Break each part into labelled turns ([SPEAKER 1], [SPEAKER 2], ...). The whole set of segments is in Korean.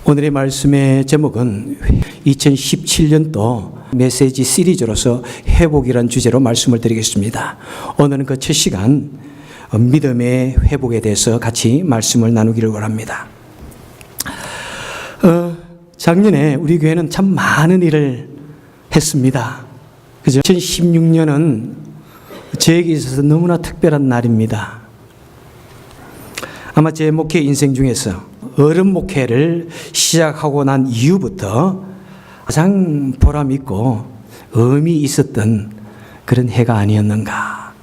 [SPEAKER 1] 오늘의 말씀의 제목은 2017년도 메시지 시리즈로서 회복이라는 주제로 말씀을 드리겠습니다. 오늘은 그 첫 시간 믿음의 회복에 대해서 같이 말씀을 나누기를 원합니다. 작년에 우리 교회는 참 많은 일을 했습니다. 그죠? 2016년은 저에게 있어서 너무나 특별한 날입니다. 아마 제 목회 인생 중에서 어른 목회를 시작하고 난 이후부터 가장 보람 있고 의미 있었던 그런 해가 아니었는가.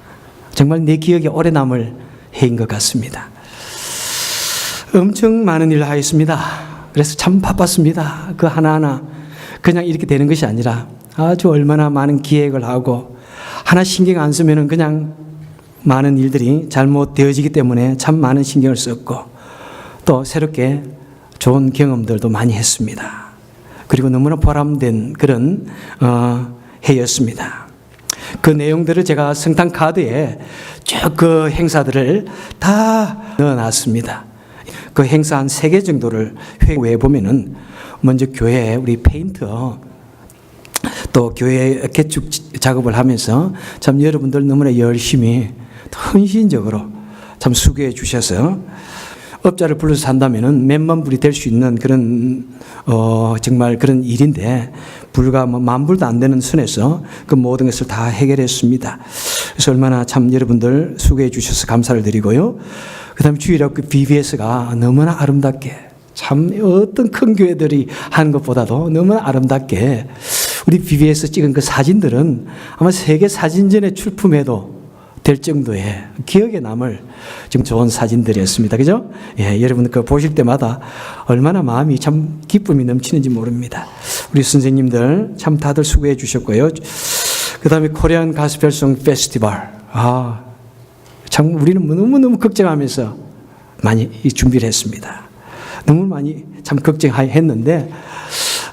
[SPEAKER 1] 정말 내 기억에 오래 남을 해인 것 같습니다. 엄청 많은 일을 하였습니다. 그래서 참 바빴습니다. 그 하나하나 그냥 이렇게 되는 것이 아니라 아주 얼마나 많은 기획을 하고 하나 신경 안 쓰면은 그냥 많은 일들이 잘못되어지기 때문에 참 많은 신경을 썼고 또 새롭게 좋은 경험들도 많이 했습니다. 그리고 너무나 보람된 그런 해였습니다. 그 내용들을 제가 성탄 카드에 쭉 그 행사들을 다 넣어놨습니다. 그 행사 한 3개 정도를 회고해 보면은 먼저 교회 우리 페인터 또 교회 개축 작업을 하면서 참 여러분들 너무나 열심히 헌신적으로 참 수고해 주셔서 업자를 불러서 산다면은 몇만 불이 될 수 있는 그런 정말 그런 일인데 불과 뭐 만 불도 안 되는 선에서 그 모든 것을 다 해결했습니다. 그래서 얼마나 참 여러분들 수고해 주셔서 감사를 드리고요. 그다음에 주일학 그 BBS가 너무나 아름답게 참 어떤 큰 교회들이 하는 것보다도 너무나 아름답게 우리 BBS 찍은 그 사진들은 아마 세계 사진전에 출품해도 될 정도의 기억에 남을 지금 좋은 사진들이었습니다. 그죠? 예, 여러분 그 보실 때마다 얼마나 마음이 참 기쁨이 넘치는지 모릅니다. 우리 선생님들 참 다들 수고해 주셨고요. 그 다음에 코리안 가스펠송 페스티벌. 참 우리는 너무너무 걱정하면서 많이 준비를 했습니다. 너무 많이 참 걱정했는데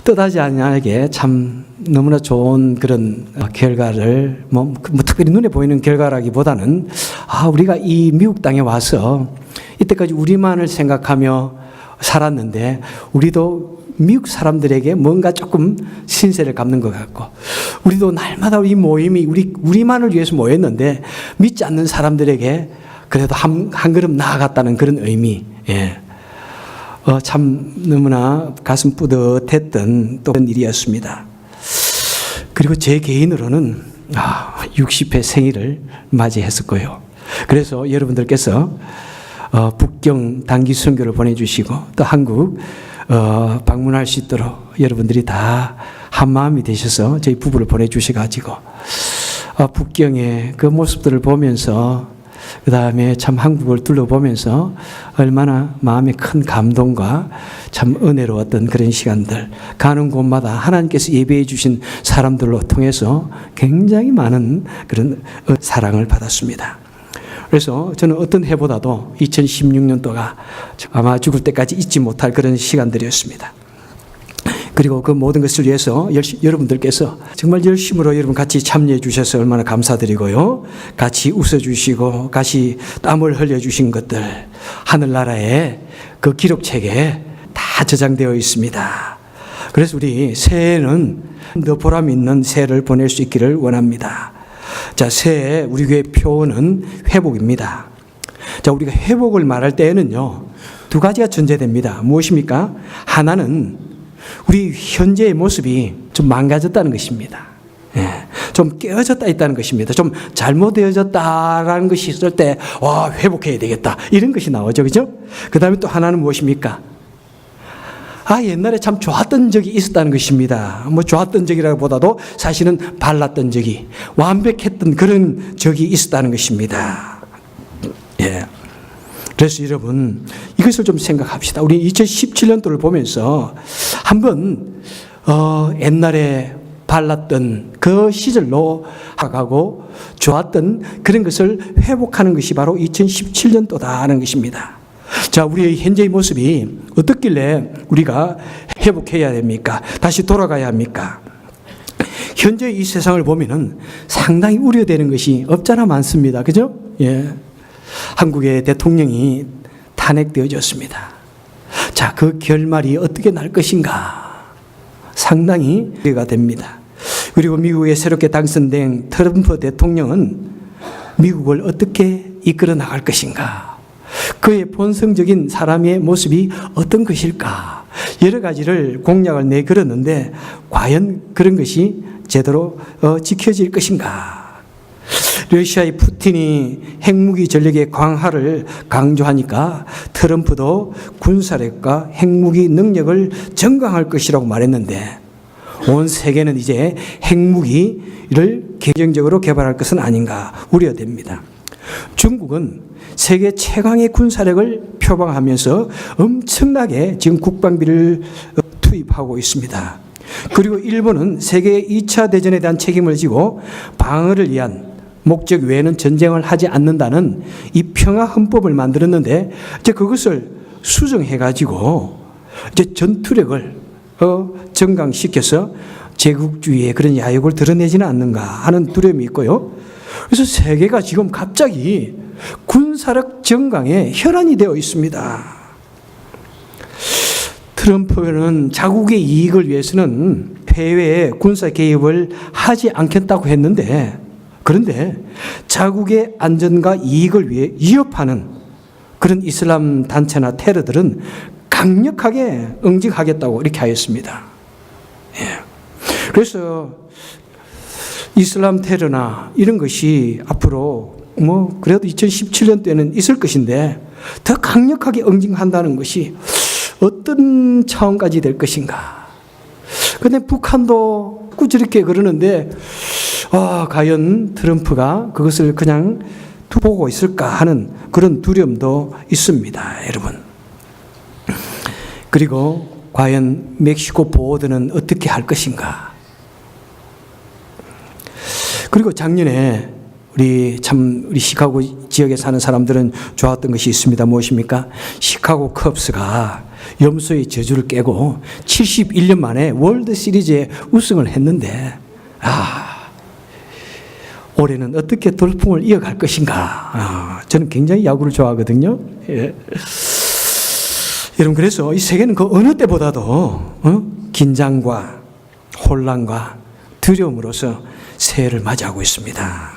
[SPEAKER 1] 뜻하지 않게 참 너무나 좋은 그런 결과를 뭐 특별히 눈에 보이는 결과라기보다는 우리가 이 미국 땅에 와서 이때까지 우리만을 생각하며 살았는데 우리도 미국 사람들에게 뭔가 조금 신세를 갚는 것 같고 우리도 날마다 이 모임이 우리만을 위해서 모였는데 믿지 않는 사람들에게 그래도 한 걸음 나아갔다는 그런 의미. 예. 참 너무나 가슴 뿌듯했던 또 그런 일이었습니다. 그리고 제 개인으로는 60회 생일을 맞이했었고요. 그래서 여러분들께서 북경 단기 선교를 보내주시고 또 한국 방문할 수 있도록 여러분들이 다 한마음이 되셔서 저희 부부를 보내주셔가지고 북경의 그 모습들을 보면서 그 다음에 참 한국을 둘러보면서 얼마나 마음에 큰 감동과 참 은혜로웠던 그런 시간들, 가는 곳마다 하나님께서 예배해 주신 사람들로 통해서 굉장히 많은 그런 사랑을 받았습니다. 그래서 저는 어떤 해보다도 2016년도가 아마 죽을 때까지 잊지 못할 그런 시간들이었습니다. 그리고 그 모든 것을 위해서 여러분들께서 정말 열심으로 여러분 같이 참여해 주셔서 얼마나 감사드리고요. 같이 웃어주시고 같이 땀을 흘려주신 것들 하늘나라의 그 기록책에 다 저장되어 있습니다. 그래서 우리 새해는 더 보람 있는 새해를 보낼 수 있기를 원합니다. 자, 새해 우리 교회 표어는 회복입니다. 자, 우리가 회복을 말할 때에는요 2가지가 전제됩니다. 무엇입니까? 하나는 우리 현재의 모습이 좀 망가졌다는 것입니다. 예, 좀 깨어졌다 있다는 것입니다. 좀 잘못되어졌다라는 것이 있을 때 회복해야 되겠다 이런 것이 나오죠. 그죠? 그 다음에 또 하나는 무엇입니까? 옛날에 참 좋았던 적이 있었다는 것입니다. 뭐 좋았던 적이라기보다도 사실은 발랐던 적이 완벽했던 그런 적이 있었다는 것입니다. 예. 그래서 여러분 이것을 좀 생각합시다. 우리 2017년도를 보면서 한번 옛날에 발랐던 그 시절로 가고 좋았던 그런 것을 회복하는 것이 바로 2017년도다 하는 것입니다. 자, 우리의 현재의 모습이 어떻길래 우리가 회복해야 됩니까? 다시 돌아가야 합니까? 현재 이 세상을 보면은 상당히 우려되는 것이 없잖아 많습니다. 그죠? 예. 한국의 대통령이 탄핵되어졌습니다. 자, 그 결말이 어떻게 날 것인가 상당히 기대가 됩니다. 그리고 미국에 새롭게 당선된 트럼프 대통령은 미국을 어떻게 이끌어 나갈 것인가, 그의 본성적인 사람의 모습이 어떤 것일까, 여러 가지를 공약을 내걸었는데 과연 그런 것이 제대로 지켜질 것인가. 러시아의 푸틴이 핵무기 전력의 강화를 강조하니까 트럼프도 군사력과 핵무기 능력을 증강할 것이라고 말했는데, 온 세계는 이제 핵무기를 계획적으로 개발할 것은 아닌가 우려됩니다. 중국은 세계 최강의 군사력을 표방하면서 엄청나게 지금 국방비를 투입하고 있습니다. 그리고 일본은 세계 2차 대전에 대한 책임을 지고 방어를 위한 목적 외에는 전쟁을 하지 않는다는 이 평화 헌법을 만들었는데, 이제 그것을 수정해가지고 이제 전투력을 증강시켜서 제국주의의 그런 야욕을 드러내지는 않는가 하는 두려움이 있고요. 그래서 세계가 지금 갑자기 군사력 증강에 혈안이 되어 있습니다. 트럼프는 자국의 이익을 위해서는 해외에 군사 개입을 하지 않겠다고 했는데, 그런데 자국의 안전과 이익을 위해 위협하는 그런 이슬람 단체나 테러들은 강력하게 응징하겠다고 이렇게 하였습니다. 예. 그래서 이슬람 테러나 이런 것이 앞으로 그래도 2017년 때는 있을 것인데 더 강력하게 응징한다는 것이 어떤 차원까지 될 것인가. 그런데 북한도 꾸준히 그러는데 과연 트럼프가 그것을 그냥 보고 있을까 하는 그런 두려움도 있습니다, 여러분. 그리고 과연 멕시코 보호대는 어떻게 할 것인가. 그리고 작년에 우리 시카고 지역에 사는 사람들은 좋았던 것이 있습니다. 무엇입니까? 시카고 컵스가 염소의 저주를 깨고 71년 만에 월드 시리즈에 우승을 했는데, 올해는 어떻게 돌풍을 이어갈 것인가. 저는 굉장히 야구를 좋아하거든요. 예. 여러분, 그래서 이 세계는 그 어느 때보다도 긴장과 혼란과 두려움으로서 새해를 맞이하고 있습니다.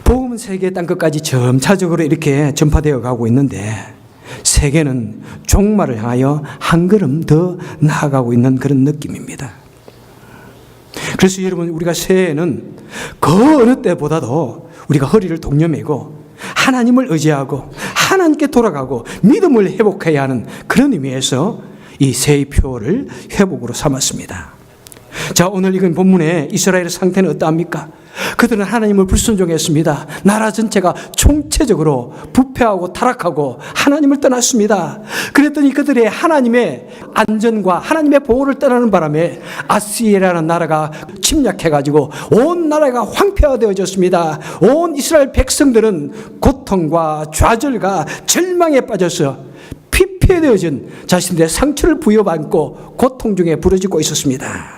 [SPEAKER 1] 복음은 세계 땅끝까지 점차적으로 이렇게 전파되어 가고 있는데, 세계는 종말을 향하여 한 걸음 더 나아가고 있는 그런 느낌입니다. 그래서 여러분, 우리가 새해에는 그 어느 때보다도 우리가 허리를 동여매고 하나님을 의지하고 하나님께 돌아가고 믿음을 회복해야 하는 그런 의미에서 이 새의 표를 회복으로 삼았습니다. 자, 오늘 읽은 본문의 이스라엘의 상태는 어떠합니까? 그들은 하나님을 불순종했습니다. 나라 전체가 총체적으로 부패하고 타락하고 하나님을 떠났습니다. 그랬더니 그들의 하나님의 안전과 하나님의 보호를 떠나는 바람에 아시리아라는 나라가 침략해가지고 온 나라가 황폐화되어졌습니다. 온 이스라엘 백성들은 고통과 좌절과 절망에 빠져서 피폐되어진 자신들의 상처를 부여받고 고통 중에 부러지고 있었습니다.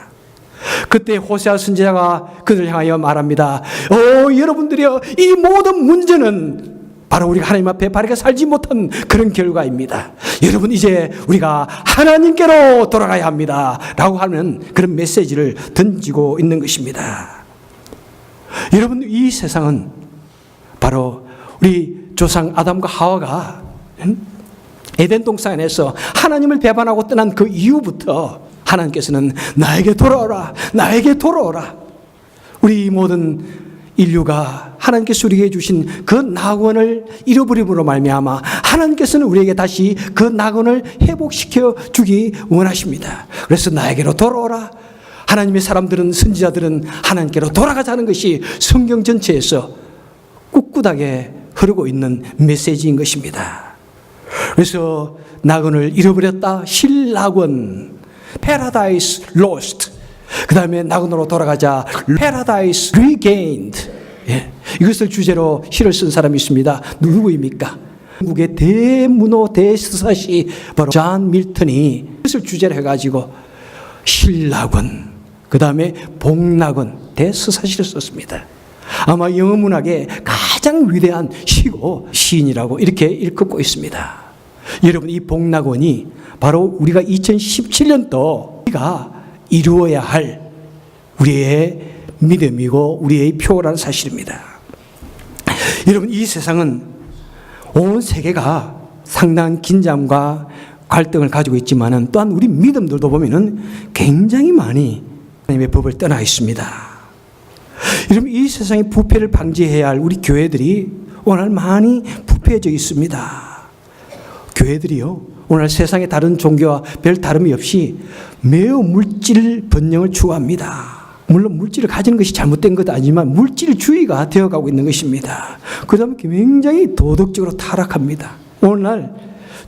[SPEAKER 1] 그때 호세아 선지자가 그들을 향하여 말합니다. 여러분들이여, 이 모든 문제는 바로 우리가 하나님 앞에 바르게 살지 못한 그런 결과입니다. 여러분, 이제 우리가 하나님께로 돌아가야 합니다 라고 하는 그런 메시지를 던지고 있는 것입니다. 여러분, 이 세상은 바로 우리 조상 아담과 하와가 에덴 동산에서 하나님을 배반하고 떠난 그 이후부터 하나님께서는 나에게 돌아오라, 나에게 돌아오라. 우리 모든 인류가 하나님께서 우리에게 주신 그 낙원을 잃어버림으로 말미암아 하나님께서는 우리에게 다시 그 낙원을 회복시켜 주기 원하십니다. 그래서 나에게로 돌아오라. 하나님의 사람들은, 선지자들은 하나님께로 돌아가자는 것이 성경 전체에서 꿋꿋하게 흐르고 있는 메시지인 것입니다. 그래서 낙원을 잃어버렸다, 실낙원, Paradise Lost. 그 다음에 낙원으로 돌아가자, Paradise Regained. 예. 이것을 주제로 시를 쓴 사람이 있습니다. 누구입니까? 한국의 대문호 대서사시 바로 존 밀턴이 이것을 주제로 해가지고 실낙원, 그 다음에 복낙원 대서사시를 썼습니다. 아마 영어 문학의 가장 위대한 시고 시인이라고 이렇게 일컫고 있습니다. 여러분, 이 복락원이 바로 우리가 2017년도 우리가 이루어야 할 우리의 믿음이고 우리의 표라는 사실입니다. 여러분, 이 세상은 온 세계가 상당한 긴장과 갈등을 가지고 있지만은 또한 우리 믿음들도 보면은 굉장히 많이 하나님의 법을 떠나 있습니다. 여러분, 이 세상의 부패를 방지해야 할 우리 교회들이 오늘 많이 부패해져 있습니다. 교회들이요, 오늘 세상의 다른 종교와 별 다름이 없이 매우 물질 번영을 추구합니다. 물론 물질을 가지는 것이 잘못된 것도 아니지만 물질주의가 되어가고 있는 것입니다. 그 다음에 굉장히 도덕적으로 타락합니다. 오늘날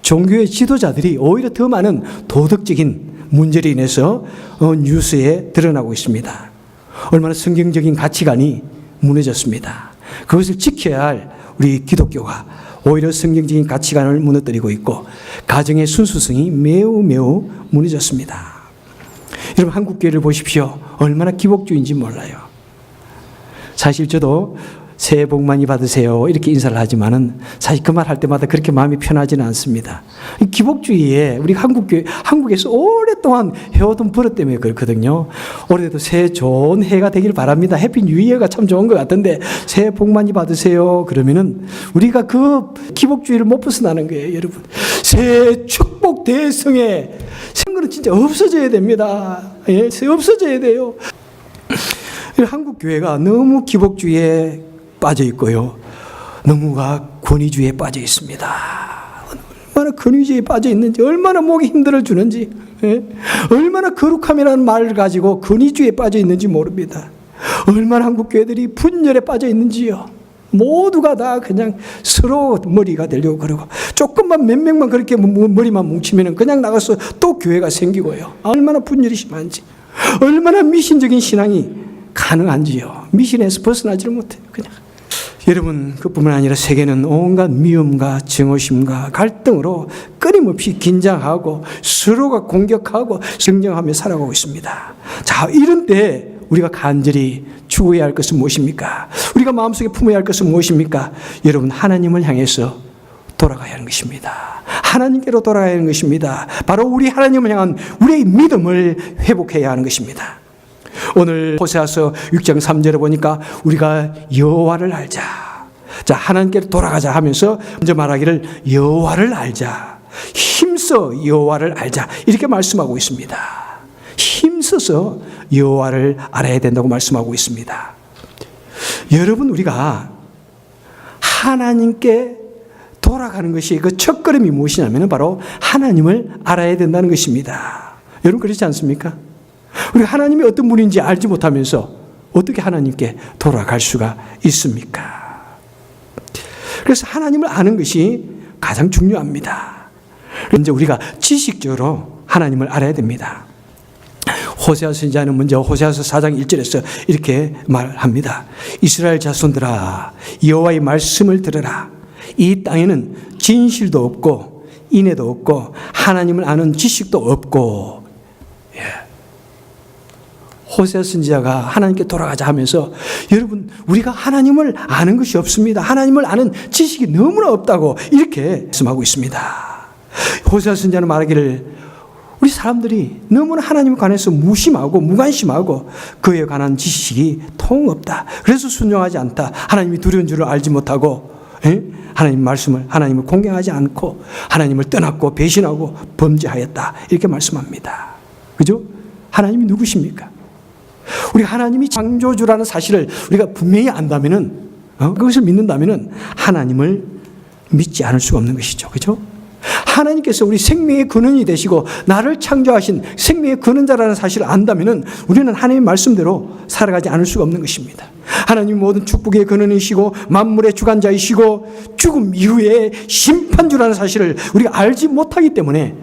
[SPEAKER 1] 종교의 지도자들이 오히려 더 많은 도덕적인 문제로 인해서 뉴스에 드러나고 있습니다. 얼마나 성경적인 가치관이 무너졌습니다. 그것을 지켜야 할 우리 기독교가 오히려 성경적인 가치관을 무너뜨리고 있고 가정의 순수성이 매우 무너졌습니다. 여러분, 한국 교회를 보십시오. 얼마나 기복주의인지 몰라요. 사실 저도 새해 복 많이 받으세요 이렇게 인사를 하지만은 사실 그 말 할 때마다 그렇게 마음이 편하지는 않습니다. 이 기복주의에 우리 한국에서 오랫동안 해오던 버릇 때문에 그렇거든요. 올해도 새해 좋은 해가 되길 바랍니다. 해피 뉴 이어가 참 좋은 것 같은데 새해 복 많이 받으세요 그러면은 우리가 그 기복주의를 못 벗어나는 거예요. 여러분, 새해 축복 대성에 생각은 진짜 없어져야 됩니다. 예, 없어져야 돼요. 한국 교회가 너무 기복주의에 빠져 있고요, 너무가 권위주의에 빠져 있습니다. 얼마나 권위주의에 빠져 있는지, 얼마나 목이 힘들어 주는지, 예? 얼마나 거룩함이라는 말을 가지고 권위주의에 빠져 있는지 모릅니다. 얼마나 한국 교회들이 분열에 빠져 있는지요. 모두가 다 그냥 서로 머리가 되려고 그러고, 조금만 몇 명만 그렇게 머리만 뭉치면 그냥 나가서 또 교회가 생기고요. 얼마나 분열이 심한지, 얼마나 미신적인 신앙이 가능한지요. 미신에서 벗어나지를 못해요. 그냥. 여러분, 그뿐만 아니라 세계는 온갖 미움과 증오심과 갈등으로 끊임없이 긴장하고 서로가 공격하고 경쟁하며 살아가고 있습니다. 자, 이런 때 우리가 간절히 추구해야 할 것은 무엇입니까? 우리가 마음속에 품어야 할 것은 무엇입니까? 여러분, 하나님을 향해서 돌아가야 하는 것입니다. 하나님께로 돌아가야 하는 것입니다. 바로 우리 하나님을 향한 우리의 믿음을 회복해야 하는 것입니다. 오늘 호세아서 6장 3절에 보니까 우리가 여호와를 알자. 자, 하나님께로 돌아가자 하면서 먼저 말하기를 여호와를 알자. 힘써 여호와를 알자. 이렇게 말씀하고 있습니다. 힘써서 여호와를 알아야 된다고 말씀하고 있습니다. 여러분, 우리가 하나님께 돌아가는 것이 그 첫걸음이 무엇이냐면 바로 하나님을 알아야 된다는 것입니다. 여러분, 그렇지 않습니까? 우리가 하나님이 어떤 분인지 알지 못하면서 어떻게 하나님께 돌아갈 수가 있습니까? 그래서 하나님을 아는 것이 가장 중요합니다. 이제 우리가 지식적으로 하나님을 알아야 됩니다. 호세아 선지자는 먼저 호세아서 4장 1절에서 이렇게 말합니다. 이스라엘 자손들아, 여호와의 말씀을 들으라. 이 땅에는 진실도 없고 인애도 없고 하나님을 아는 지식도 없고. 호세아 선지자가 하나님께 돌아가자 하면서 여러분, 우리가 하나님을 아는 것이 없습니다. 하나님을 아는 지식이 너무나 없다고 이렇게 말씀하고 있습니다. 호세아 선지자는 말하기를 우리 사람들이 너무나 하나님에 관해서 무심하고 무관심하고 그에 관한 지식이 통없다. 그래서 순종하지 않다. 하나님이 두려운 줄을 알지 못하고 하나님 말씀을, 하나님을 공경하지 않고 하나님을 떠났고 배신하고 범죄하였다. 이렇게 말씀합니다. 그죠? 하나님이 누구십니까? 우리 하나님이 창조주라는 사실을 우리가 분명히 안다면은, 그것을 믿는다면은 하나님을 믿지 않을 수가 없는 것이죠. 그죠? 하나님께서 우리 생명의 근원이 되시고 나를 창조하신 생명의 근원자라는 사실을 안다면은 우리는 하나님의 말씀대로 살아가지 않을 수가 없는 것입니다. 하나님 모든 축복의 근원이시고 만물의 주관자이시고 죽음 이후에 심판주라는 사실을 우리가 알지 못하기 때문에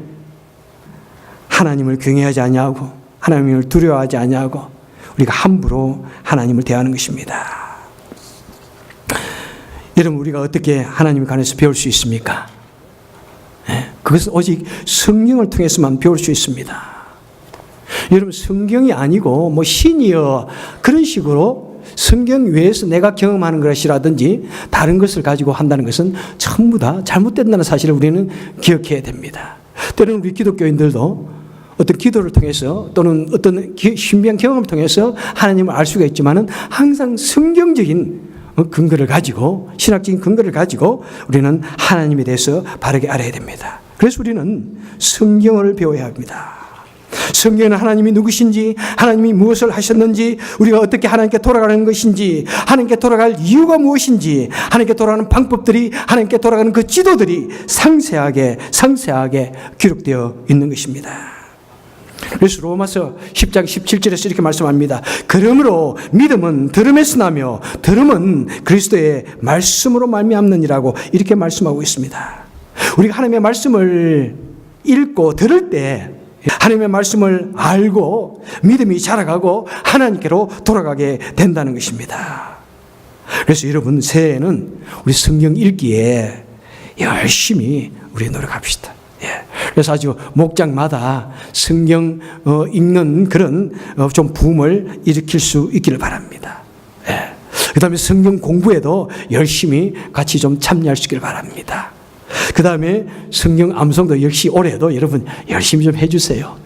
[SPEAKER 1] 하나님을 경외하지 아니하고 하나님을 두려워하지 아니하고 우리가 함부로 하나님을 대하는 것입니다. 여러분, 우리가 어떻게 하나님에 관해서 배울 수 있습니까? 그것은 오직 성경을 통해서만 배울 수 있습니다. 여러분, 성경이 아니고 뭐 신이여 그런 식으로 성경 외에서 내가 경험하는 것이라든지 다른 것을 가지고 한다는 것은 전부 다 잘못된다는 사실을 우리는 기억해야 됩니다. 때로는 우리 기독교인들도 어떤 기도를 통해서 또는 어떤 신비한 경험을 통해서 하나님을 알 수가 있지만은 항상 성경적인 근거를 가지고, 신학적인 근거를 가지고 우리는 하나님에 대해서 바르게 알아야 됩니다. 그래서 우리는 성경을 배워야 합니다. 성경에는 하나님이 누구신지, 하나님이 무엇을 하셨는지, 우리가 어떻게 하나님께 돌아가는 것인지, 하나님께 돌아갈 이유가 무엇인지, 하나님께 돌아가는 방법들이, 하나님께 돌아가는 그 지도들이 상세하게 기록되어 있는 것입니다. 그래서 로마서 10장 17절에서 이렇게 말씀합니다. 그러므로 믿음은 들음에서 나며 들음은 그리스도의 말씀으로 말미암느니라고 이렇게 말씀하고 있습니다. 우리가 하나님의 말씀을 읽고 들을 때 하나님의 말씀을 알고 믿음이 자라가고 하나님께로 돌아가게 된다는 것입니다. 그래서 여러분, 새해에는 우리 성경 읽기에 열심히 우리 노력합시다. 그래서 아주 목장마다 성경 읽는 그런 좀 붐을 일으킬 수 있기를 바랍니다. 그 다음에 성경 공부에도 열심히 같이 좀 참여할 수 있기를 바랍니다. 그 다음에 성경 암송도 역시 올해도 여러분 열심히 좀 해주세요.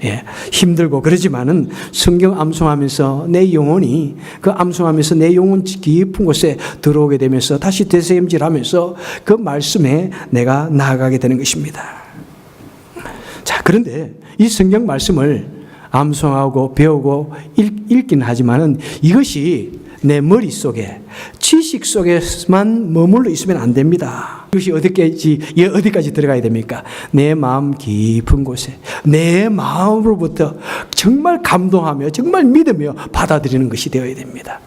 [SPEAKER 1] 힘들고 그러지만은 성경 암송하면서 내 영혼이 그 암송하면서 내 영혼 깊은 곳에 들어오게 되면서 다시 되새김질하면서 그 말씀에 내가 나아가게 되는 것입니다. 자, 그런데 이 성경 말씀을 암송하고 배우고 읽기는 하지만은 이것이 내 머릿속에 지식 속에만 머물러 있으면 안 됩니다. 이것이 어디까지 들어가야 됩니까? 내 마음 깊은 곳에 내 마음으로부터 정말 감동하며 정말 믿으며 받아들이는 것이 되어야 됩니다.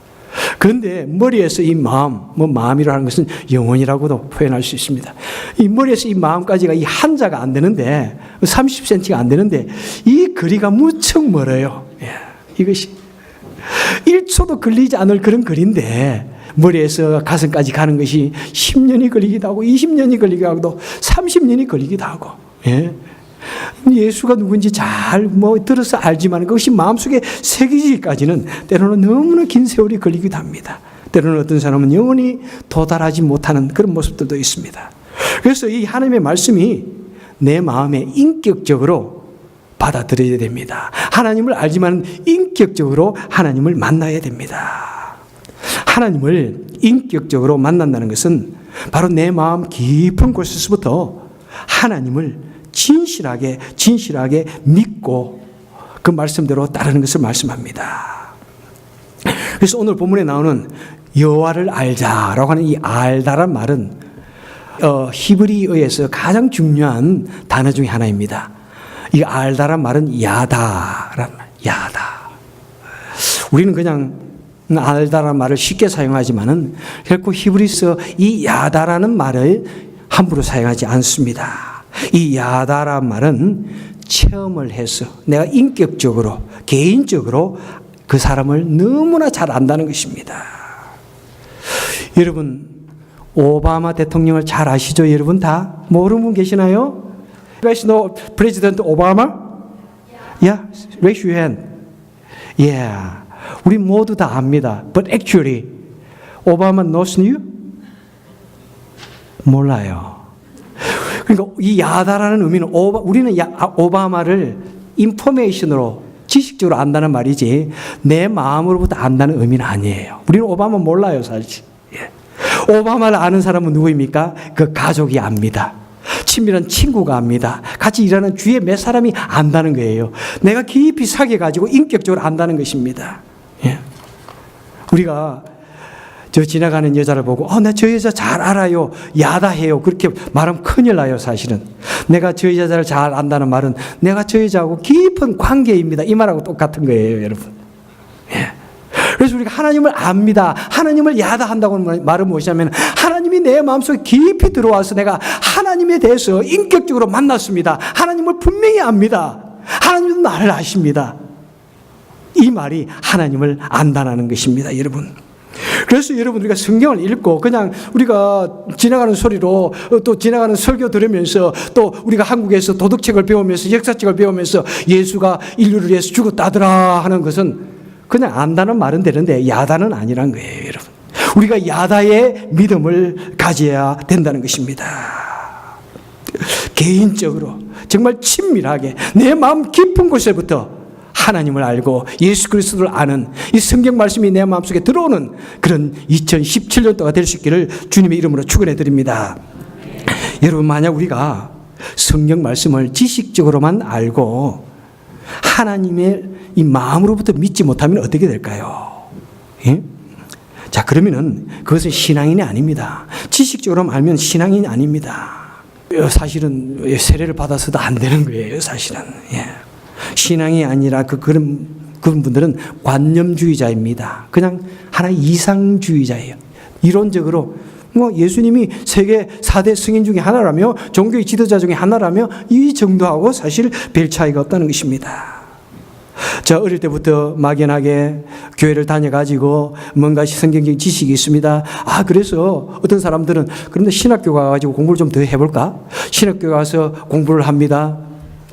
[SPEAKER 1] 그런데 머리에서 이 마음, 마음이라는 것은 영혼이라고도 표현할 수 있습니다. 이 머리에서 이 마음까지가 이 한자가 안 되는데 30cm가 안 되는데 이 거리가 무척 멀어요. 이것이 1초도 걸리지 않을 그런 거리인데 머리에서 가슴까지 가는 것이 10년이 걸리기도 하고 20년이 걸리기도 하고 30년이 걸리기도 하고. 예수가 누군지 잘 들어서 알지만 그것이 마음속에 새기기까지는 때로는 너무나 긴 세월이 걸리기도 합니다. 때로는 어떤 사람은 영원히 도달하지 못하는 그런 모습들도 있습니다. 그래서 이 하나님의 말씀이 내 마음에 인격적으로 받아들여야 됩니다. 하나님을 알지만 인격적으로 하나님을 만나야 됩니다. 하나님을 인격적으로 만난다는 것은 바로 내 마음 깊은 곳에서부터 하나님을 진실하게 믿고 그 말씀대로 따르는 것을 말씀합니다. 그래서 오늘 본문에 나오는 여호와를 알자라고 하는 이 알다란 말은 히브리어에서 가장 중요한 단어 중에 하나입니다. 이 알다란 말은 야다란 말, 야다. 우리는 그냥 알다란 말을 쉽게 사용하지만은 결코 히브리서 이 야다라는 말을 함부로 사용하지 않습니다. 이 야다란 말은 체험을 해서 내가 인격적으로, 개인적으로 그 사람을 너무나 잘 안다는 것입니다. 여러분, 오바마 대통령을 잘 아시죠? 여러분 다 모르는 분 계시나요? You guys know President Obama? Yeah, raise your hand. Yeah, 우리 모두 다 압니다. But actually, Obama knows you? 몰라요. 그러니까 이 야다라는 의미는 우리는 오바마를 인포메이션으로 지식적으로 안다는 말이지 내 마음으로부터 안다는 의미는 아니에요. 우리는 오바마 몰라요, 사실. 오바마를 아는 사람은 누구입니까? 그 가족이 압니다. 친밀한 친구가 압니다. 같이 일하는 주위에 몇 사람이 안다는 거예요. 내가 깊이 사귀어가지고 인격적으로 안다는 것입니다. 우리가 저 지나가는 여자를 보고 나 저 여자 잘 알아요. 야다해요. 그렇게 말하면 큰일 나요, 사실은. 내가 저 여자를 잘 안다는 말은 내가 저 여자하고 깊은 관계입니다. 이 말하고 똑같은 거예요, 여러분. 그래서 우리가 하나님을 압니다. 하나님을 야다한다고 하는 말은 무엇이냐면 하나님이 내 마음속에 깊이 들어와서 내가 하나님에 대해서 인격적으로 만났습니다. 하나님을 분명히 압니다. 하나님도 나를 아십니다. 이 말이 하나님을 안다는 것입니다, 여러분. 그래서 여러분, 우리가 성경을 읽고 그냥 우리가 지나가는 소리로 또 지나가는 설교 들으면서 또 우리가 한국에서 도덕책을 배우면서 역사책을 배우면서 예수가 인류를 위해서 죽었다더라 하는 것은 그냥 안다는 말은 되는데 야다는 아니란 거예요, 여러분. 우리가 야다의 믿음을 가져야 된다는 것입니다. 개인적으로 정말 친밀하게 내 마음 깊은 곳에부터 하나님을 알고 예수 그리스도를 아는 이 성경 말씀이 내 마음속에 들어오는 그런 2017년도가 될 수 있기를 주님의 이름으로 축원해 드립니다. 여러분, 만약 우리가 성경 말씀을 지식적으로만 알고 하나님의 이 마음으로부터 믿지 못하면 어떻게 될까요? 예? 자, 그러면은 그것은 신앙인이 아닙니다. 지식적으로만 알면 신앙인이 아닙니다. 사실은 세례를 받아서도 안 되는 거예요, 사실은. 예. 신앙이 아니라 그런 분들은 관념주의자입니다. 그냥 하나 이상주의자예요. 이론적으로 예수님이 세계 4대 성인 중에 하나라며 종교의 지도자 중에 하나라며 이 정도하고 사실 별 차이가 없다는 것입니다. 저 어릴 때부터 막연하게 교회를 다녀가지고 뭔가 성경적인 지식이 있습니다. 그래서 어떤 사람들은 그런데 신학교 가가지고 공부를 좀 더 해볼까? 신학교 가서 공부를 합니다.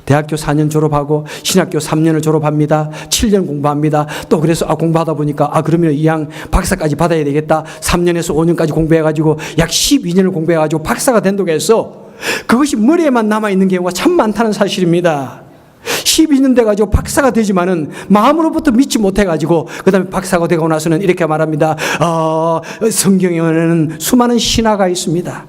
[SPEAKER 1] 대학교 4년 졸업하고 신학교 3년을 졸업합니다. 7년 공부합니다. 또 그래서 공부하다 보니까 그러면 이왕 박사까지 받아야 되겠다. 3년에서 5년까지 공부해가지고 약 12년을 공부해가지고 박사가 된다고 해서 그것이 머리에만 남아있는 경우가 참 많다는 사실입니다. 12년 돼가지고 박사가 되지만은 마음으로부터 믿지 못해가지고 그 다음에 박사가 되고 나서는 이렇게 말합니다. 성경에는 수많은 신화가 있습니다.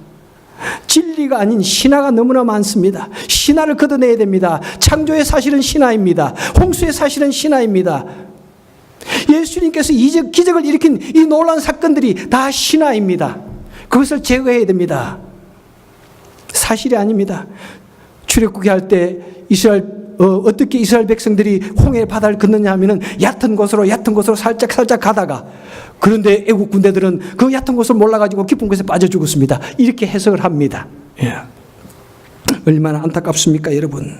[SPEAKER 1] 진리가 아닌 신화가 너무나 많습니다. 신화를 걷어내야 됩니다. 창조의 사실은 신화입니다. 홍수의 사실은 신화입니다. 예수님께서 기적을 일으킨 이 놀라운 사건들이 다 신화입니다. 그것을 제거해야 됩니다. 사실이 아닙니다. 출애굽기 할 때 어떻게 이스라엘 백성들이 홍해 바다를 건너냐 하면은 얕은 곳으로 살짝 가다가, 그런데 애국 군대들은 그 얕은 곳을 몰라가지고 깊은 곳에 빠져 죽었습니다. 이렇게 해석을 합니다. 예. 얼마나 안타깝습니까, 여러분.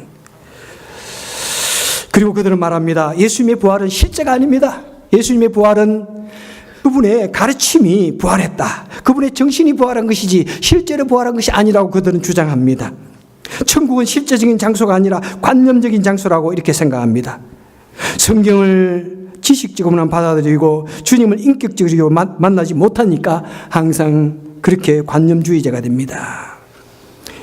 [SPEAKER 1] 그리고 그들은 말합니다. 예수님의 부활은 실제가 아닙니다. 예수님의 부활은 그분의 가르침이 부활했다. 그분의 정신이 부활한 것이지 실제로 부활한 것이 아니라고 그들은 주장합니다. 천국은 실제적인 장소가 아니라 관념적인 장소라고 이렇게 생각합니다. 성경을 지식적으로만 받아들이고 주님을 인격적으로 만나지 못하니까 항상 그렇게 관념주의자가 됩니다.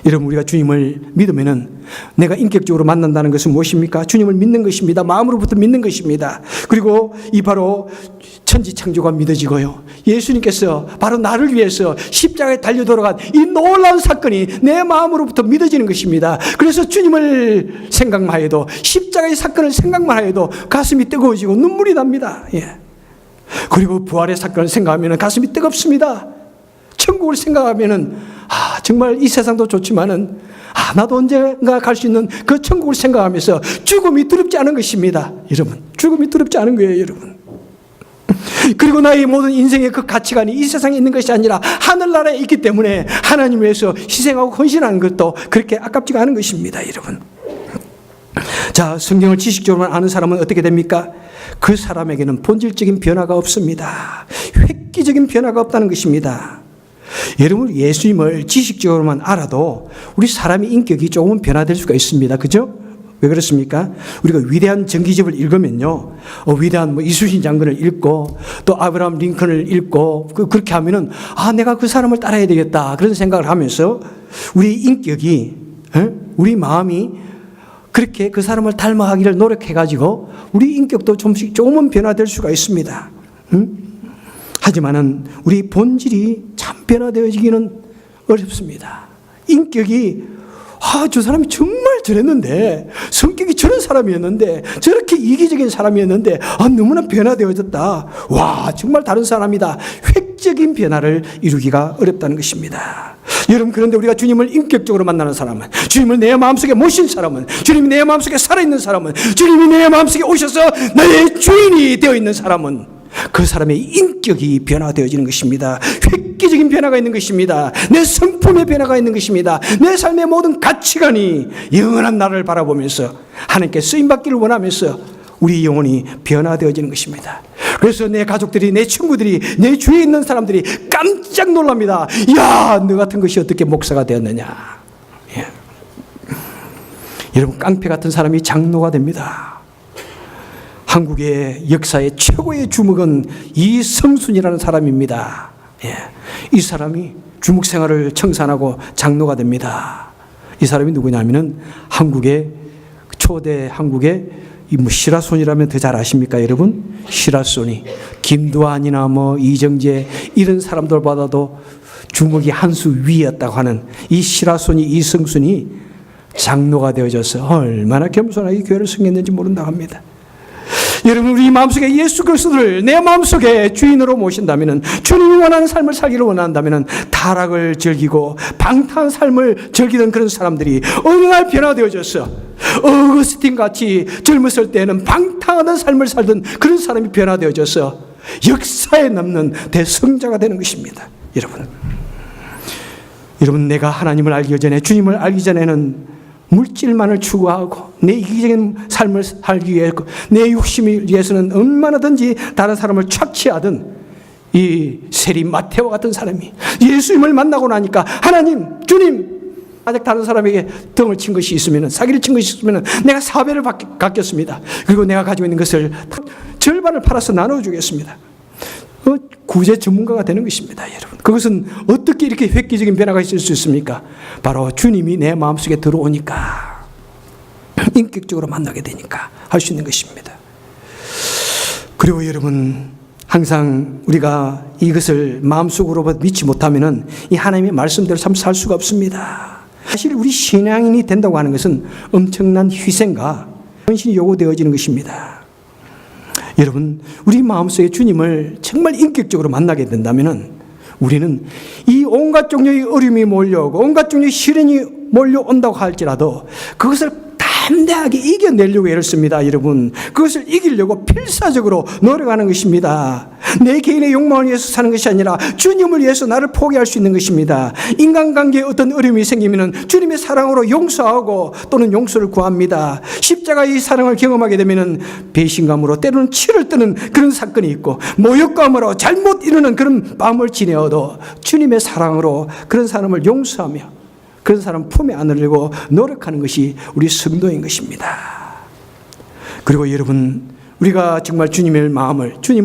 [SPEAKER 1] 여러분, 우리가 주님을 믿으면은 내가 인격적으로 만난다는 것은 무엇입니까? 주님을 믿는 것입니다. 마음으로부터 믿는 것입니다. 그리고 이 바로 천지창조가 믿어지고요. 예수님께서 바로 나를 위해서 십자가에 달려 돌아간 이 놀라운 사건이 내 마음으로부터 믿어지는 것입니다. 그래서 주님을 생각만 해도, 십자가의 사건을 생각만 해도 가슴이 뜨거워지고 눈물이 납니다. 예. 그리고 부활의 사건을 생각하면 가슴이 뜨겁습니다. 천국을 생각하면은 정말 이 세상도 좋지만은 나도 언젠가 갈 수 있는 그 천국을 생각하면서 죽음이 두렵지 않은 것입니다. 여러분, 죽음이 두렵지 않은 거예요, 여러분. 그리고 나의 모든 인생의 그 가치관이 이 세상에 있는 것이 아니라 하늘나라에 있기 때문에 하나님을 위해서 희생하고 헌신하는 것도 그렇게 아깝지가 않은 것입니다, 여러분. 자, 성경을 지식적으로만 아는 사람은 어떻게 됩니까? 그 사람에게는 본질적인 변화가 없습니다. 획기적인 변화가 없다는 것입니다. 여러분, 예수님을 지식적으로만 알아도 우리 사람의 인격이 조금은 변화될 수가 있습니다. 그죠? 왜 그렇습니까? 우리가 위대한 전기집을 읽으면요, 위대한 이순신 장군을 읽고 또 아브라함 링컨을 읽고 그렇게 하면은 내가 그 사람을 따라야 되겠다 그런 생각을 하면서 우리 인격이, 우리 마음이 그렇게 그 사람을 닮아가기를 노력해가지고 우리 인격도 조금은 변화될 수가 있습니다. 하지만은 우리 본질이 참 변화되어지기는 어렵습니다. 인격이 저 사람이 정말 저랬는데, 성격이 저런 사람이었는데, 저렇게 이기적인 사람이었는데 너무나 변화되어졌다. 와, 정말 다른 사람이다. 획적인 변화를 이루기가 어렵다는 것입니다. 여러분, 그런데 우리가 주님을 인격적으로 만나는 사람은, 주님을 내 마음속에 모신 사람은, 주님이 내 마음속에 살아있는 사람은, 주님이 내 마음속에 오셔서 나의 주인이 되어 있는 사람은 그 사람의 인격이 변화되어지는 것입니다. 획기적인 변화가 있는 것입니다. 내 성품의 변화가 있는 것입니다. 내 삶의 모든 가치관이 영원한 나를 바라보면서 하나님께 쓰임받기를 원하면서 우리 영혼이 변화되어지는 것입니다. 그래서 내 가족들이, 내 친구들이, 내 주위에 있는 사람들이 깜짝 놀랍니다. 야, 너 같은 것이 어떻게 목사가 되었느냐. 예. 여러분, 깡패 같은 사람이 장로가 됩니다. 한국의 역사의 최고의 주목은 이성순이라는 사람입니다. 예. 이 사람이 주목 생활을 청산하고 장로가 됩니다. 이 사람이 누구냐면은 초대 한국의 시라손이라면 더 잘 아십니까, 여러분? 시라손이 김두한이나 이정재 이런 사람들보다도 주목이 한 수 위였다고 하는 이 시라손이 이성순이 장로가 되어져서 얼마나 겸손하게 교회를 섬겼는지 모른다고 합니다. 여러분, 우리 마음속에 예수 그리스도를 내 마음속에 주인으로 모신다면, 주님이 원하는 삶을 살기를 원한다면 타락을 즐기고 방탕한 삶을 즐기던 그런 사람들이 어느 날 변화되어졌어. 어거스틴 같이 젊었을 때는 방탕하던 삶을 살던 그런 사람이 변화되어져서 역사에 남는 대성자가 되는 것입니다. 여러분, 내가 하나님을 알기 전에, 주님을 알기 전에는 물질만을 추구하고 내 이기적인 삶을 살기 위해 내 욕심을 위해서는 얼마나든지 다른 사람을 착취하던 이 세리 마테와 같은 사람이 예수님을 만나고 나니까, 하나님, 주님, 아직 다른 사람에게 덩을 친 것이 있으면, 사기를 친 것이 있으면 내가 4배를 갚겠습니다. 그리고 내가 가지고 있는 것을 절반을 팔아서 나눠주겠습니다. 구제 전문가가 되는 것입니다, 여러분. 그것은 어떻게 이렇게 획기적인 변화가 있을 수 있습니까? 바로 주님이 내 마음속에 들어오니까, 인격적으로 만나게 되니까 할 수 있는 것입니다. 그리고 여러분, 항상 우리가 이것을 마음속으로 믿지 못하면 이 하나님의 말씀대로 참 살 수가 없습니다. 사실 우리 신앙인이 된다고 하는 것은 엄청난 희생과 헌신이 요구되어지는 것입니다. 여러분, 우리 마음속에 주님을 정말 인격적으로 만나게 된다면 우리는 이 온갖 종류의 어려움이 몰려오고 온갖 종류의 시련이 몰려온다고 할지라도 그것을 담대하게 이겨내려고 애를 씁니다, 여러분. 그것을 이기려고 필사적으로 노력하는 것입니다. 내 개인의 욕망을 위해서 사는 것이 아니라 주님을 위해서 나를 포기할 수 있는 것입니다. 인간관계에 어떤 어려움이 생기면 주님의 사랑으로 용서하고 또는 용서를 구합니다. 십자가의 사랑을 경험하게 되면 배신감으로 때로는 치를 뜨는 그런 사건이 있고, 모욕감으로 잘못 이루는 그런 밤을 지내어도 주님의 사랑으로 그런 사람을 용서하며 그런 사람 품에 안으려고 노력하는 것이 우리 성도인 것입니다. 그리고 여러분, 우리가 정말 주님을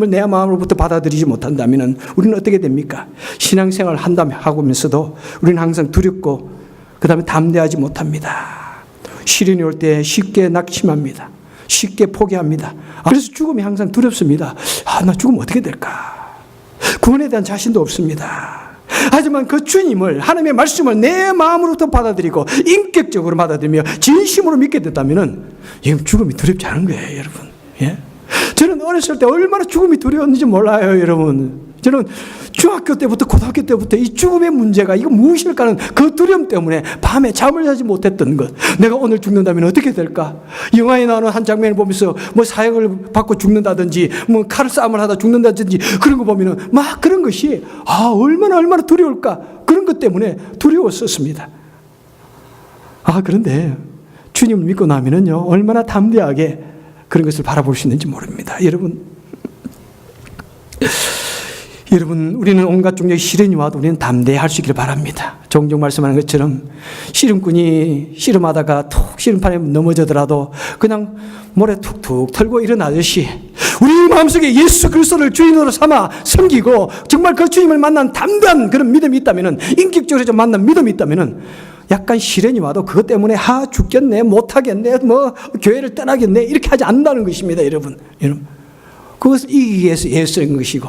[SPEAKER 1] 내 마음으로부터 받아들이지 못한다면 우리는 어떻게 됩니까? 신앙생활을 하면서도 우리는 항상 두렵고 그 다음에 담대하지 못합니다. 시련이 올 때 쉽게 낙심합니다. 쉽게 포기합니다. 그래서 죽음이 항상 두렵습니다. 나 죽으면 어떻게 될까? 구원에 대한 자신도 없습니다. 하지만 그 주님을, 하나님의 말씀을 내 마음으로부터 받아들이고 인격적으로 받아들이며 진심으로 믿게 됐다면 죽음이 두렵지 않은 거예요, 여러분. 예? 저는 어렸을 때 얼마나 죽음이 두려웠는지 몰라요, 여러분. 저는 중학교 때부터 고등학교 때부터 이 죽음의 문제가 이거 무엇일까 하는 그 두려움 때문에 밤에 잠을 자지 못했던 것. 내가 오늘 죽는다면 어떻게 될까? 영화에 나오는 한 장면을 보면서 사형을 받고 죽는다든지 칼싸움을 하다 죽는다든지 그런 거 보면은 막 그런 것이 얼마나 두려울까? 그런 것 때문에 두려웠었습니다. 그런데 주님을 믿고 나면은요, 얼마나 담대하게 그런 것을 바라볼 수 있는지 모릅니다. 여러분, 우리는 온갖 종류의 시련이 와도 우리는 담대할 수 있기를 바랍니다. 종종 말씀하는 것처럼 씨름꾼이 씨름하다가 툭 씨름판에 넘어지더라도 그냥 모래 툭툭 털고 일어나듯이 우리 마음속에 예수 그리스도를 주인으로 삼아 섬기고 정말 그 주님을 만난 담대한 그런 믿음이 있다면, 인격적으로 좀 만난 믿음이 있다면 약간 시련이 와도 그것 때문에 죽겠네, 못하겠네, 교회를 떠나겠네 이렇게 하지 않는다는 것입니다, 여러분. 그것을 이기기 위해서 애쓰는 것이고,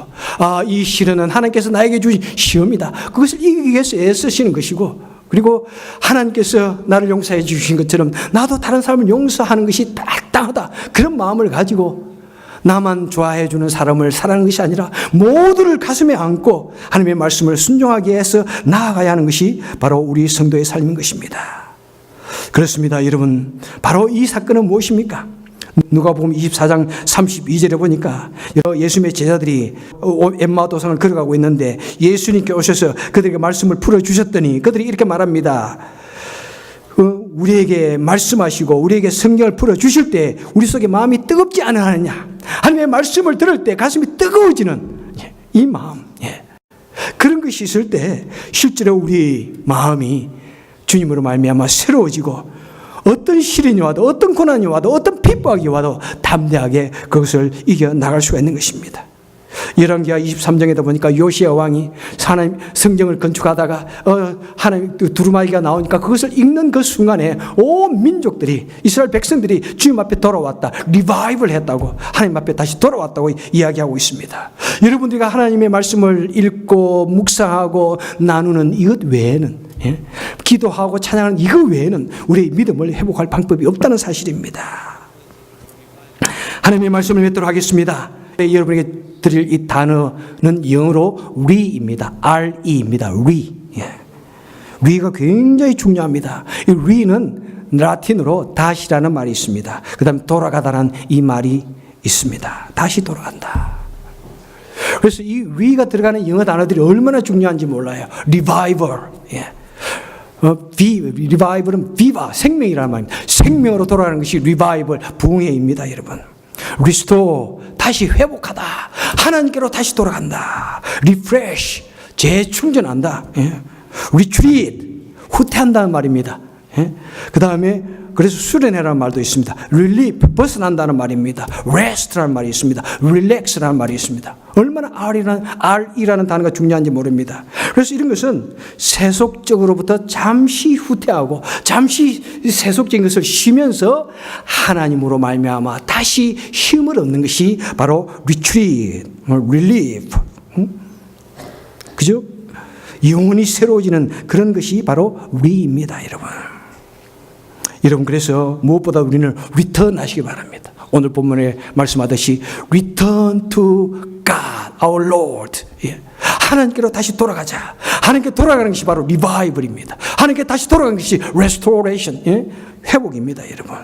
[SPEAKER 1] 이 시련은 하나님께서 나에게 주신 시험이다. 그것을 이기기 위해서 애쓰시는 것이고, 그리고 하나님께서 나를 용서해 주신 것처럼 나도 다른 사람을 용서하는 것이 마땅하다. 그런 마음을 가지고 나만 좋아해 주는 사람을 사랑하는 것이 아니라 모두를 가슴에 안고 하나님의 말씀을 순종하기 위해서 나아가야 하는 것이 바로 우리 성도의 삶인 것입니다. 그렇습니다, 여러분. 바로 이 사건은 무엇입니까? 누가복음 24장 32절에 보니까 예수님의 제자들이 엠마오 도상을 걸어가고 있는데 예수님께 오셔서 그들에게 말씀을 풀어주셨더니 그들이 이렇게 말합니다. 우리에게 말씀하시고 우리에게 성경을 풀어주실 때 우리 속에 마음이 뜨겁지 않으느냐. 하나님의 말씀을 들을 때 가슴이 뜨거워지는 이 마음, 그런 것이 있을 때 실제로 우리 마음이 주님으로 말미암아 새로워지고, 어떤 시련이 와도 어떤 고난이 와도 어떤 핍박이 와도 담대하게 그것을 이겨나갈 수가 있는 것입니다. 열왕기하 23장에다 보니까 요시야 왕이 하나님 성경을 건축하다가 하나님 두루마기가 나오니까 그것을 읽는 그 순간에 온 민족들이, 이스라엘 백성들이 주님 앞에 돌아왔다, 리바이벌 했다고, 하나님 앞에 다시 돌아왔다고 이야기하고 있습니다. 여러분들이 하나님의 말씀을 읽고 묵상하고 나누는 이것 외에는, 기도하고 찬양하는 이것 외에는 우리의 믿음을 회복할 방법이 없다는 사실입니다. 하나님의 말씀을 맺도록 하겠습니다. 여러분에게 드릴 이 단어는 영어로 re입니다. R-E입니다. re. re가 굉장히 중요합니다. 이 re는 라틴어로 다시라는 말이 있습니다. 그 다음에 돌아가다라는 이 말이 있습니다. 다시 돌아간다. 그래서 이 re가 들어가는 영어 단어들이 얼마나 중요한지 몰라요. revival. revival은 viva, 생명이라는 말입니다. 생명으로 돌아가는 것이 revival, 부흥회입니다, 여러분. restore, 다시 회복하다. 하나님께로 다시 돌아간다. refresh, 재충전한다. retreat, 후퇴한다는 말입니다. 그 다음에 그래서 수련회라는 말도 있습니다. relief, 벗어난다는 말입니다. rest라는 말이 있습니다. relax라는 말이 있습니다. 얼마나 R이라는 단어가 중요한지 모릅니다. 그래서 이런 것은 세속적으로부터 잠시 후퇴하고 잠시 세속적인 것을 쉬면서 하나님으로 말미암아 다시 힘을 얻는 것이 바로 retreat, relief. 그죠? 영혼이 새로워지는 그런 것이 바로 re입니다, 여러분. 여러분, 그래서 무엇보다 우리는 return 하시기 바랍니다. 오늘 본문에 말씀하듯이 return to God, our Lord. 하나님께로 다시 돌아가자. 하나님께 돌아가는 것이 바로 revival입니다. 하나님께 다시 돌아가는 것이 restoration, 회복입니다, 여러분.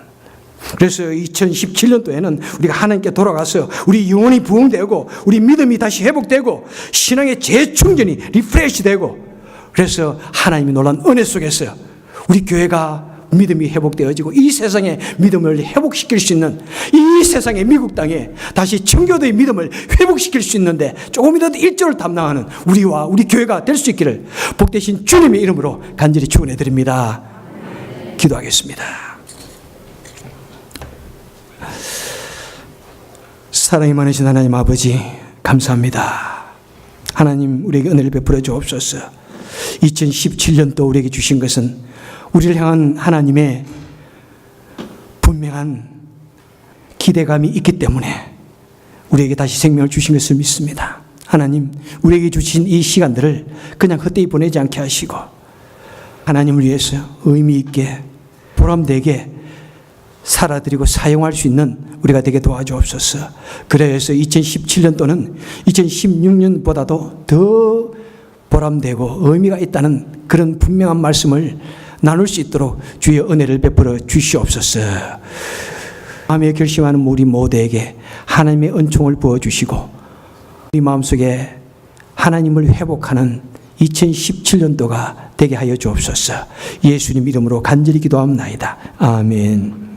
[SPEAKER 1] 그래서 2017년도에는 우리가 하나님께 돌아가서 우리 영혼이 부흥되고 우리 믿음이 다시 회복되고 신앙의 재충전이 리프레시되고, 그래서 하나님이 놀란 은혜 속에서 우리 교회가 믿음이 회복되어지고 이 세상의 믿음을 회복시킬 수 있는, 이 세상의 미국 땅에 다시 청교도의 믿음을 회복시킬 수 있는데 조금이라도 일조를 담당하는 우리와 우리 교회가 될 수 있기를 복되신 주님의 이름으로 간절히 축원해 드립니다. 기도하겠습니다. 사랑이 많으신 하나님 아버지, 감사합니다. 하나님, 우리에게 은혜를 베풀어 주옵소서. 2017년도 우리에게 주신 것은 우리를 향한 하나님의 분명한 기대감이 있기 때문에 우리에게 다시 생명을 주신 것을 믿습니다. 하나님, 우리에게 주신 이 시간들을 그냥 헛되이 보내지 않게 하시고 하나님을 위해서 의미 있게 보람되게 살아드리고 사용할 수 있는 우리가 되게 도와주옵소서. 그래서 2017년도는 2016년보다도 더 보람되고 의미가 있다는 그런 분명한 말씀을 나눌 수 있도록 주의 은혜를 베풀어 주시옵소서. 마음에 결심하는 우리 모두에게 하나님의 은총을 부어주시고 우리 마음속에 하나님을 회복하는 2017년도가 되게 하여 주옵소서. 예수님 이름으로 간절히 기도합나이다. 아멘.